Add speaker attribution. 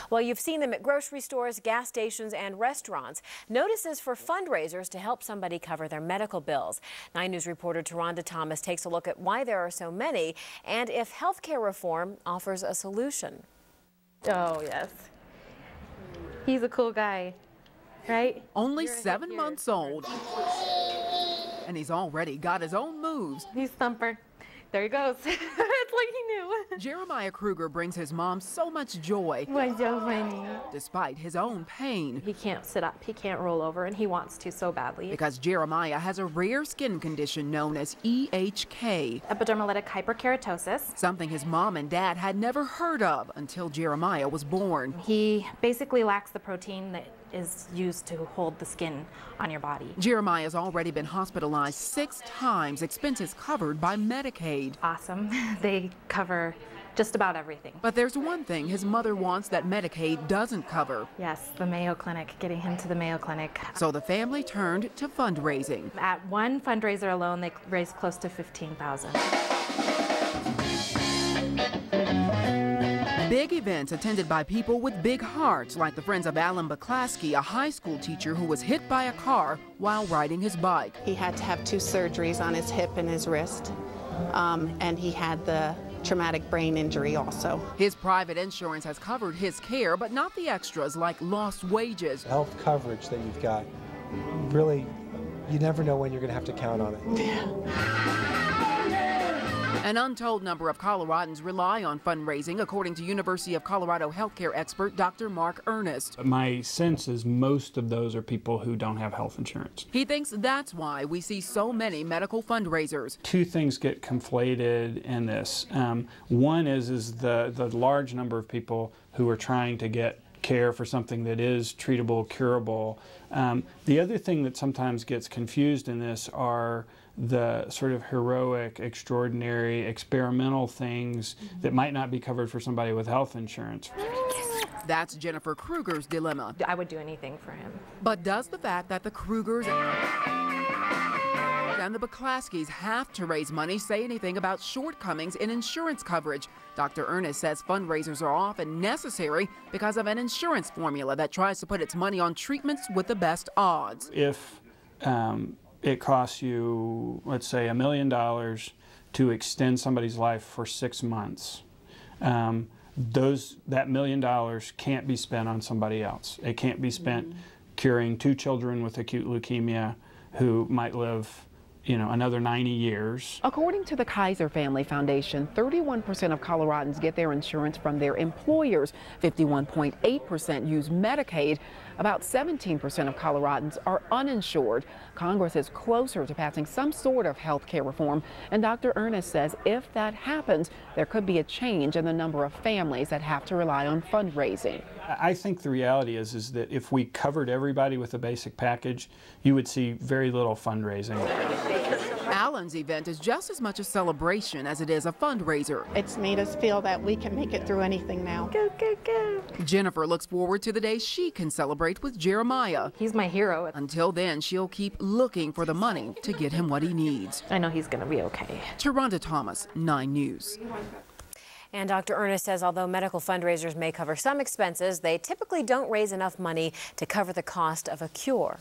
Speaker 1: Well, you've seen them at grocery stores, gas stations, and restaurants. Notices for fundraisers to help somebody cover their medical bills. 9 News reporter Allan Baclasky takes a look at why there are so many and if healthcare reform offers a solution.
Speaker 2: Oh, yes. He's a cool guy, right?
Speaker 3: Only 7 months old, and he's already got his own moves.
Speaker 2: He's Thumper. There he goes. It's like he knew.
Speaker 3: Jeremiah Kruger brings his mom so much joy, despite his own pain.
Speaker 2: He can't sit up, he can't roll over, and he wants to so badly.
Speaker 3: Because Jeremiah has a rare skin condition known as EHK.
Speaker 2: Epidermolytic hyperkeratosis.
Speaker 3: Something his mom and dad had never heard of until Jeremiah was born.
Speaker 2: He basically lacks the protein that is used to hold the skin on your body.
Speaker 3: Jeremiah's already been hospitalized 6 times, expenses covered by Medicaid.
Speaker 2: Awesome. They cover just about everything.
Speaker 3: But there's one thing his mother wants that Medicaid doesn't cover.
Speaker 2: Yes, the Mayo Clinic, getting him to the Mayo Clinic.
Speaker 3: So the family turned to fundraising.
Speaker 2: At one fundraiser alone, they raised close to $15,000.
Speaker 3: Big events attended by people with big hearts, like the friends of Allan Baclasky, a high school teacher who was hit by a car while riding his bike.
Speaker 4: He had to have 2 surgeries on his hip and his wrist, and he had the traumatic brain injury also.
Speaker 3: His private insurance has covered his care, but not the extras like lost wages.
Speaker 5: Health coverage that you've got, really, you never know when you're going to have to count on it.
Speaker 3: An untold number of Coloradans rely on fundraising, according to University of Colorado healthcare expert Dr. Mark Ernest.
Speaker 6: My sense is most of those are people who don't have health insurance.
Speaker 3: He thinks that's why we see so many medical fundraisers.
Speaker 6: 2 things get conflated in this. One is the large number of people who are trying to get care for something that is treatable, curable. The other thing that sometimes gets confused in this are the sort of heroic, extraordinary, experimental things that might not be covered for somebody with health insurance.
Speaker 3: That's Jennifer Kruger's dilemma.
Speaker 2: I would do anything for him.
Speaker 3: But does the fact that the Krugers and the Baclaskys have to raise money say anything about shortcomings in insurance coverage? Dr. Ernest says fundraisers are often necessary because of an insurance formula that tries to put its money on treatments with the best odds.
Speaker 6: If it costs you, let's say, $1 million to extend somebody's life for 6 months, that $1 million can't be spent on somebody else. It can't be spent curing 2 children with acute leukemia who might live another 90 years.
Speaker 3: According to the Kaiser Family Foundation, 31% of Coloradans get their insurance from their employers. 51.8% use Medicaid. About 17% of Coloradans are uninsured. Congress is closer to passing some sort of health care reform, and Dr. Ernest says if that happens, there could be a change in the number of families that have to rely on fundraising.
Speaker 6: I think the reality is that if we covered everybody with a basic package, you would see very little fundraising.
Speaker 3: Allan's event is just as much a celebration as it is a fundraiser.
Speaker 4: It's made us feel that we can make it through anything now.
Speaker 2: Go, go, go.
Speaker 3: Jennifer looks forward to the day she can celebrate with Jeremiah.
Speaker 2: He's my hero.
Speaker 3: Until then, she'll keep looking for the money to get him what he needs.
Speaker 2: I know he's going to be okay.
Speaker 3: Taronda Thomas, 9 News.
Speaker 1: And Dr. Ernest says although medical fundraisers may cover some expenses, they typically don't raise enough money to cover the cost of a cure.